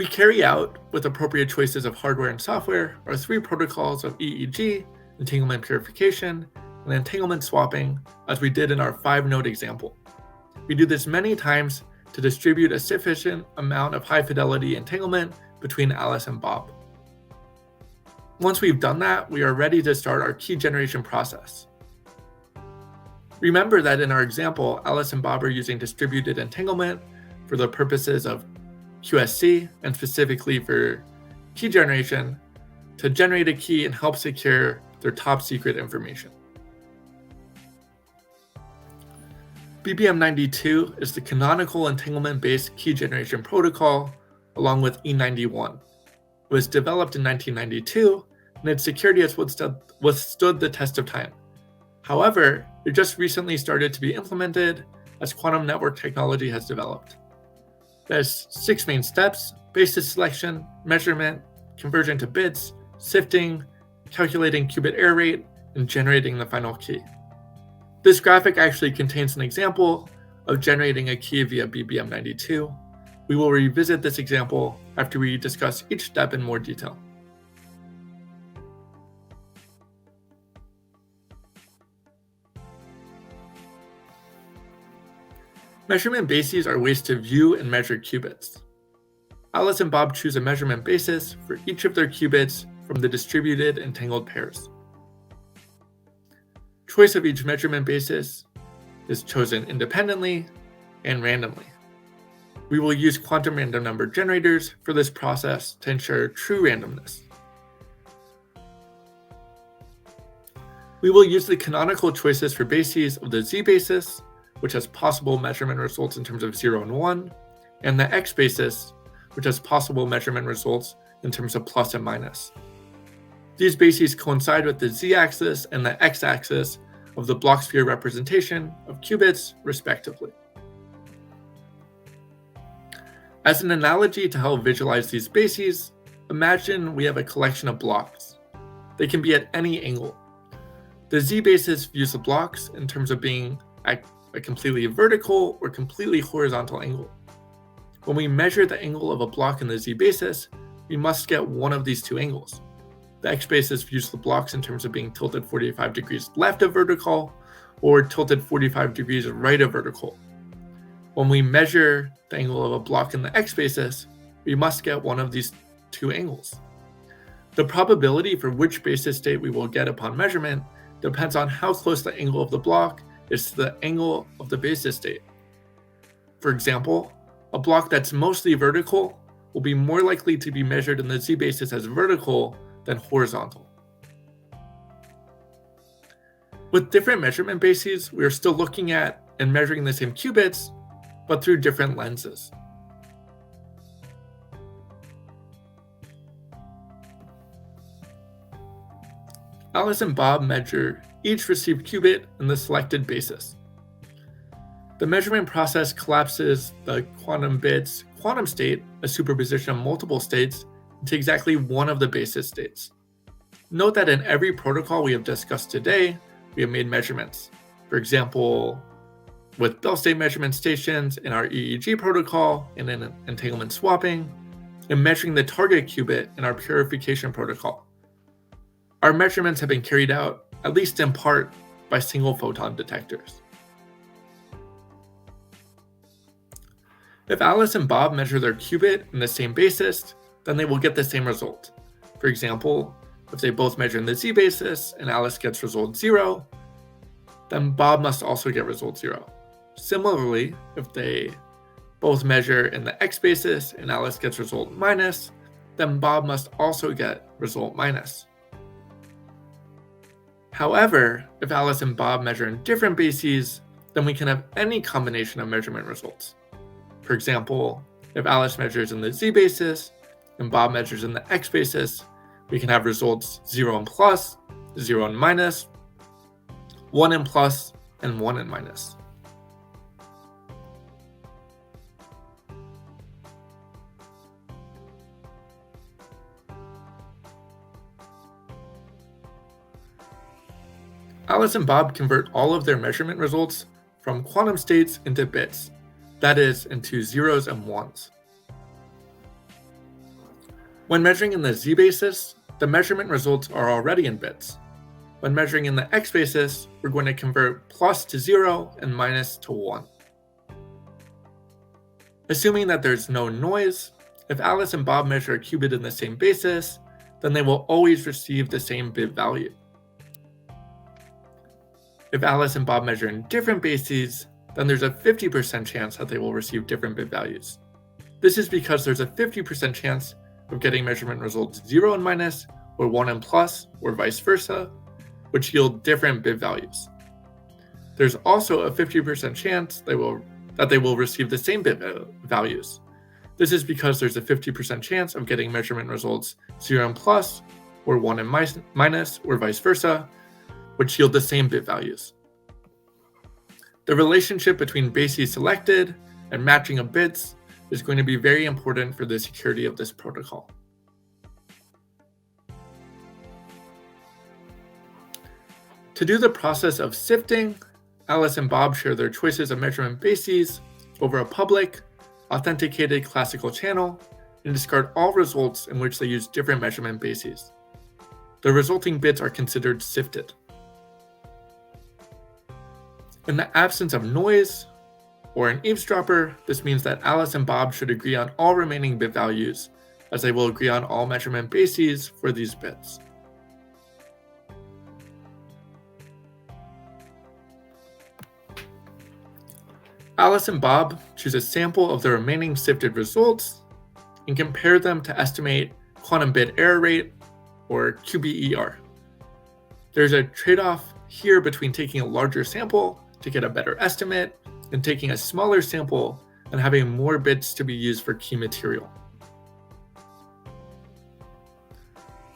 We carry out, with appropriate choices of hardware and software, our three protocols of EEG, entanglement purification, and entanglement swapping, as we did in our 5-node example. We do this many times to distribute a sufficient amount of high-fidelity entanglement between Alice and Bob. Once we've done that, we are ready to start our key generation process. Remember that in our example, Alice and Bob are using distributed entanglement for the purposes of QSC, and specifically for key generation, to generate a key and help secure their top secret information. BBM92 is the canonical entanglement-based key generation protocol, along with E91. It was developed in 1992, and its security has withstood the test of time. However, it just recently started to be implemented as quantum network technology has developed. There's 6 main steps: basis selection, measurement, conversion to bits, sifting, calculating qubit error rate, and generating the final key. This graphic actually contains an example of generating a key via BBM92. We will revisit this example after we discuss each step in more detail. Measurement bases are ways to view and measure qubits. Alice and Bob choose a measurement basis for each of their qubits from the distributed entangled pairs. Choice of each measurement basis is chosen independently and randomly. We will use quantum random number generators for this process to ensure true randomness. We will use the canonical choices for bases of the Z basis, which has possible measurement results in terms of 0 and 1, and the X basis, which has possible measurement results in terms of plus and minus. These bases coincide with the Z-axis and the X-axis of the block sphere representation of qubits, respectively. As an analogy to help visualize these bases, imagine we have a collection of blocks. They can be at any angle. The Z basis views the blocks in terms of being at a completely vertical or completely horizontal angle. When we measure the angle of a block in the Z basis, we must get one of these two angles. The X basis views the blocks in terms of being tilted 45 degrees left of vertical or tilted 45 degrees right of vertical. When we measure the angle of a block in the X basis, we must get one of these two angles. The probability for which basis state we will get upon measurement depends on how close the angle of the block is to the angle of the basis state. For example, a block that's mostly vertical will be more likely to be measured in the Z basis as vertical than horizontal. With different measurement bases, we are still looking at and measuring the same qubits, but through different lenses. Alice and Bob measure each received qubit in the selected basis. The measurement process collapses the quantum bits quantum state, a superposition of multiple states, into exactly one of the basis states. Note that in every protocol we have discussed today, we have made measurements. For example, with Bell state measurement stations in our EEG protocol and in entanglement swapping, and measuring the target qubit in our purification protocol. Our measurements have been carried out, at least in part, by single photon detectors. If Alice and Bob measure their qubit in the same basis, then they will get the same result. For example, if they both measure in the Z basis and Alice gets result 0, then Bob must also get result 0. Similarly, if they both measure in the X basis and Alice gets result minus, then Bob must also get result minus. However, if Alice and Bob measure in different bases, then we can have any combination of measurement results. For example, if Alice measures in the Z basis and Bob measures in the X basis, we can have results 0 and plus, 0 and minus, 1 and plus, and 1 and minus. Alice and Bob convert all of their measurement results from quantum states into bits, that is, into zeros and ones. When measuring in the z basis, the measurement results are already in bits. When measuring in the x basis, we're going to convert plus to 0 and minus to 1. Assuming that there's no noise, if Alice and Bob measure a qubit in the same basis, then they will always receive the same bit value. If Alice and Bob measure in different bases, then there's a 50% chance that they will receive different bit values. This is because there's a 50% chance of getting measurement results 0 and minus, or 1 and plus, or vice versa, which yield different bit values. There's also a 50% chance that they will receive the same bit values. This is because there's a 50% chance of getting measurement results 0 and plus, or 1 and minus, or vice versa, which yield the same bit values. The relationship between bases selected and matching of bits is going to be very important for the security of this protocol. To do the process of sifting, Alice and Bob share their choices of measurement bases over a public, authenticated classical channel and discard all results in which they use different measurement bases. The resulting bits are considered sifted. In the absence of noise or an eavesdropper, this means that Alice and Bob should agree on all remaining bit values, as they will agree on all measurement bases for these bits. Alice and Bob choose a sample of the remaining sifted results and compare them to estimate quantum bit error rate, or QBER. There's a trade-off here between taking a larger sample to get a better estimate and taking a smaller sample and having more bits to be used for key material.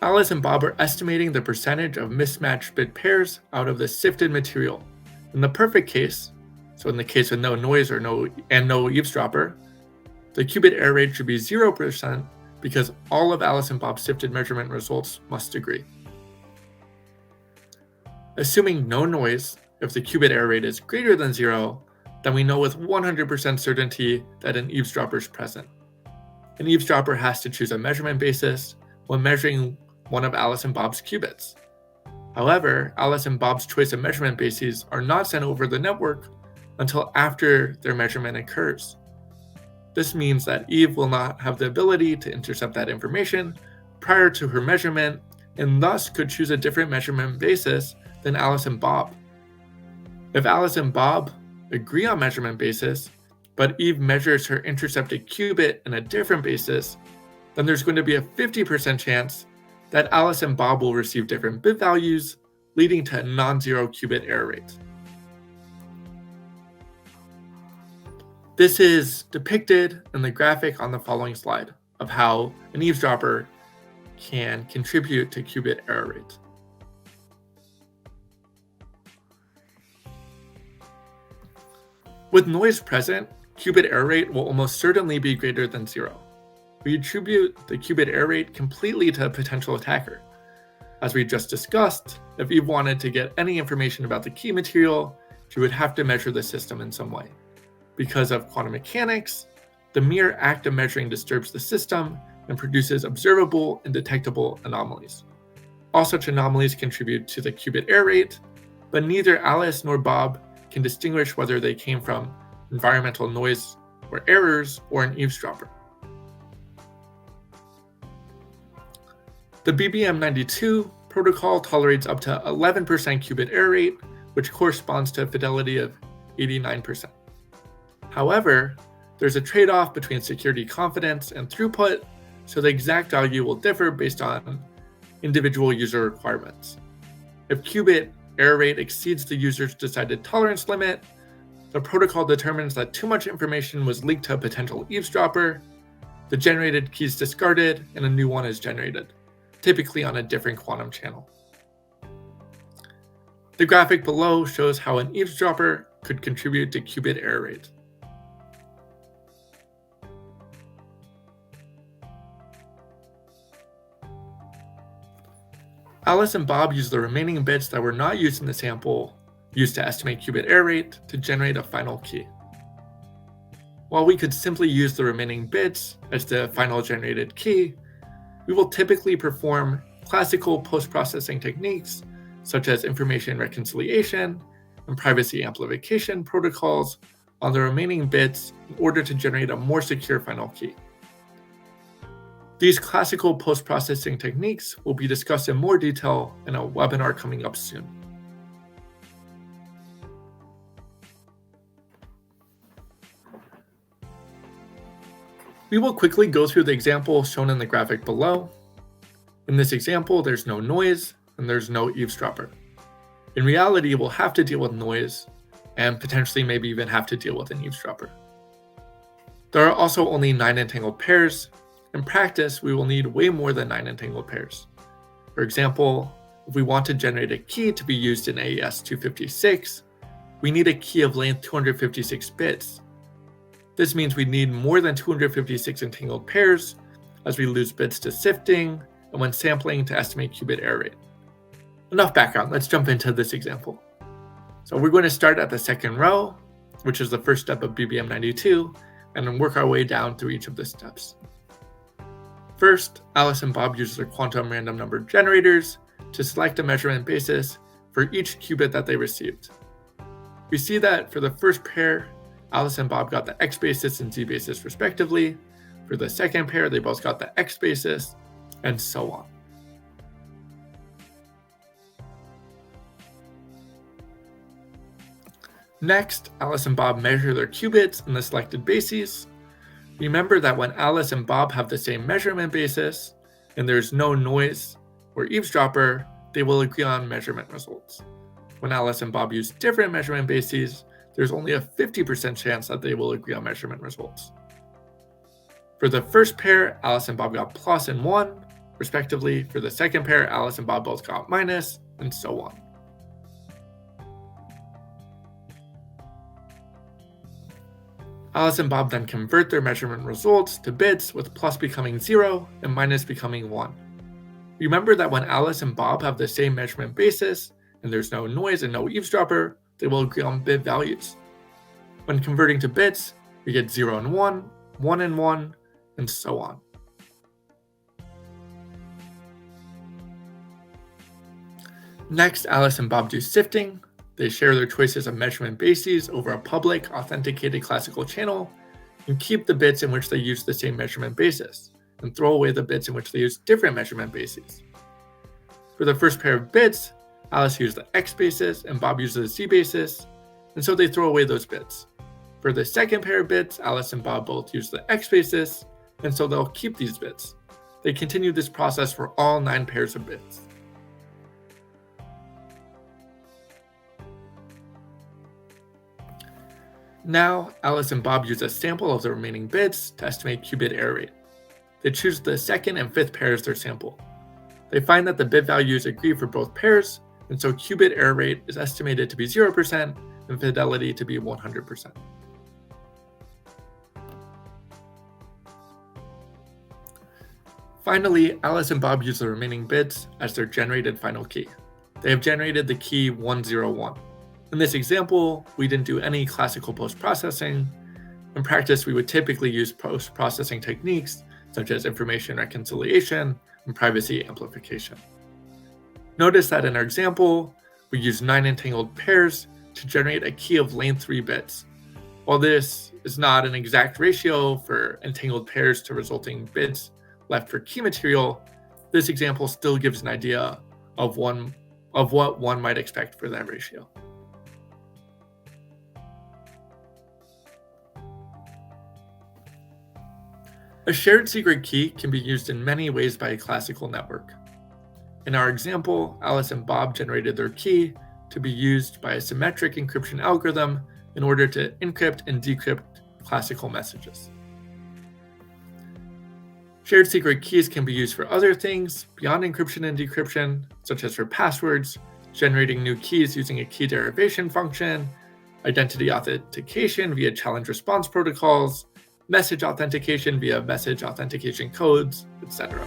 Alice and Bob are estimating the percentage of mismatched bit pairs out of the sifted material. In the perfect case, so in the case with no noise or no eavesdropper, the qubit error rate should be 0% because all of Alice and Bob's sifted measurement results must agree. Assuming no noise, if the qubit error rate is greater than 0, then we know with 100% certainty that an eavesdropper is present. An eavesdropper has to choose a measurement basis when measuring one of Alice and Bob's qubits. However, Alice and Bob's choice of measurement bases are not sent over the network until after their measurement occurs. This means that Eve will not have the ability to intercept that information prior to her measurement and thus could choose a different measurement basis than Alice and Bob. If Alice and Bob agree on measurement basis, but Eve measures her intercepted qubit in a different basis, then there's going to be a 50% chance that Alice and Bob will receive different bit values, leading to a non-zero qubit error rate. This is depicted in the graphic on the following slide of how an eavesdropper can contribute to qubit error rate. With noise present, qubit error rate will almost certainly be greater than 0. We attribute the qubit error rate completely to a potential attacker. As we just discussed, if Eve wanted to get any information about the key material, she would have to measure the system in some way. Because of quantum mechanics, the mere act of measuring disturbs the system and produces observable and detectable anomalies. All such anomalies contribute to the qubit error rate, but neither Alice nor Bob can distinguish whether they came from environmental noise or errors or an eavesdropper. The BBM92 protocol tolerates up to 11% qubit error rate, which corresponds to a fidelity of 89%. However, there's a trade-off between security confidence and throughput, so the exact value will differ based on individual user requirements. If qubit error rate exceeds the user's decided tolerance limit, the protocol determines that too much information was leaked to a potential eavesdropper, the generated key is discarded, and a new one is generated, typically on a different quantum channel. The graphic below shows how an eavesdropper could contribute to qubit error rate. Alice and Bob used the remaining bits that were not used in the sample used to estimate qubit error rate to generate a final key. While we could simply use the remaining bits as the final generated key, we will typically perform classical post-processing techniques such as information reconciliation and privacy amplification protocols on the remaining bits in order to generate a more secure final key. These classical post-processing techniques will be discussed in more detail in a webinar coming up soon. We will quickly go through the example shown in the graphic below. In this example, there's no noise and there's no eavesdropper. In reality, we'll have to deal with noise and potentially maybe even have to deal with an eavesdropper. There are also only 9 entangled pairs. In practice, we will need way more than 9 entangled pairs. For example, if we want to generate a key to be used in AES 256, we need a key of length 256 bits. This means we need more than 256 entangled pairs, as we lose bits to sifting and when sampling to estimate qubit error rate. Enough background, let's jump into this example. So we're going to start at the second row, which is the first step of BBM92, and then work our way down through each of the steps. First, Alice and Bob use their quantum random number generators to select a measurement basis for each qubit that they received. We see that for the first pair, Alice and Bob got the X basis and Z basis respectively. For the second pair, they both got the X basis, and so on. Next, Alice and Bob measure their qubits in the selected bases. Remember that when Alice and Bob have the same measurement basis, and there's no noise or eavesdropper, they will agree on measurement results. When Alice and Bob use different measurement bases, there's only a 50% chance that they will agree on measurement results. For the first pair, Alice and Bob got plus and 1, respectively. For the second pair, Alice and Bob both got minus, and so on. Alice and Bob then convert their measurement results to bits, with plus becoming 0 and minus becoming 1. Remember that when Alice and Bob have the same measurement basis, and there's no noise and no eavesdropper, they will agree on bit values. When converting to bits, we get 0 and 1, 1 and 1, and so on. Next, Alice and Bob do sifting. They share their choices of measurement bases over a public, authenticated classical channel, and keep the bits in which they use the same measurement basis, and throw away the bits in which they use different measurement bases. For the first pair of bits, Alice used the X basis and Bob used the Z basis, and so they throw away those bits. For the second pair of bits, Alice and Bob both use the X basis, and so they'll keep these bits. They continue this process for all 9 pairs of bits. Now, Alice and Bob use a sample of the remaining bits to estimate qubit error rate. They choose the second and fifth pair as their sample. They find that the bit values agree for both pairs, and so qubit error rate is estimated to be 0% and fidelity to be 100%. Finally, Alice and Bob use the remaining bits as their generated final key. They have generated the key 101. In this example, we didn't do any classical post-processing. In practice, we would typically use post-processing techniques such as information reconciliation and privacy amplification. Notice that in our example, we use 9 entangled pairs to generate a key of length 3 bits. While this is not an exact ratio for entangled pairs to resulting bits left for key material, this example still gives an idea of what one might expect for that ratio. A shared secret key can be used in many ways by a classical network. In our example, Alice and Bob generated their key to be used by a symmetric encryption algorithm in order to encrypt and decrypt classical messages. Shared secret keys can be used for other things beyond encryption and decryption, such as for passwords, generating new keys using a key derivation function, identity authentication via challenge response protocols, message authentication via message authentication codes, etc.